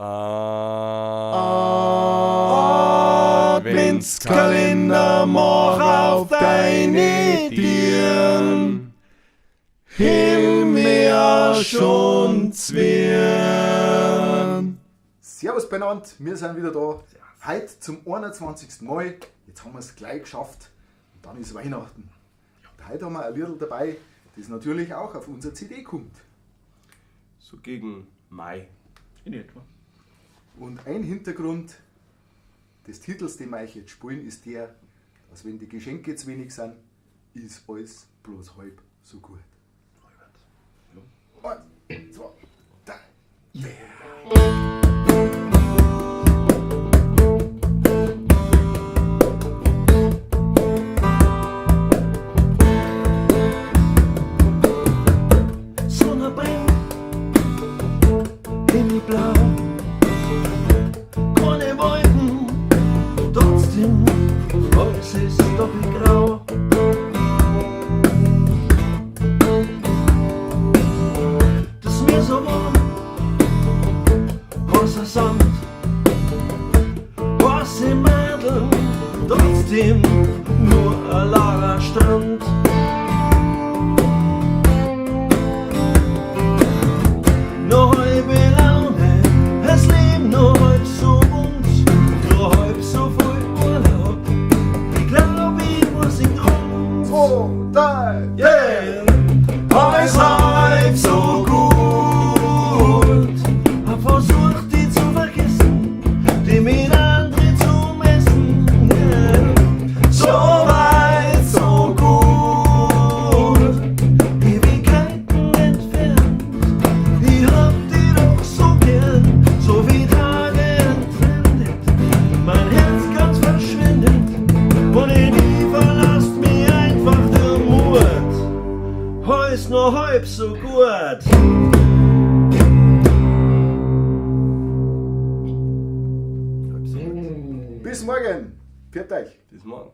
Adventskalender, mach auf deine Türen, Himmel schon zwirn. Servus beieinander, wir sind wieder da. Heute zum 21. Mal. Jetzt haben wir es gleich geschafft. Und dann ist Weihnachten. Und heute haben wir ein Liedl dabei, das natürlich auch auf unsere CD kommt. So gegen Mai. In etwa. Und ein Hintergrund des Titels, den wir euch jetzt spielen, ist der, dass wenn die Geschenke zu wenig sind, ist alles bloß halb so gut. Ja. 1, 2, 3. Sonne brennt, himmelblau, keine Wolken, trotzdem alles ist doppelgrau. Das Meer so warm, heißer Sand, weiße Mädel, trotzdem nur ein langer Strand. Nur halbe Laune, das Leben nur halb so bunt, nur halb so voll Urlaub. Ich glaub, ich muss in Grund. 2, 3. Yeah! Alles halb so gut. Hab versucht, die zu vergessen, die mit anderen zu messen. Yeah. So weit, so gut. Ewigkeiten entfernt. Ich hab die doch so gern, so wie Tage entfremdet. Mein Herz ganz verschwindet. Und in die verlasst mich einfach der Mut. Heus nur halb so gut. Bis morgen. Pfiat euch. Bis morgen.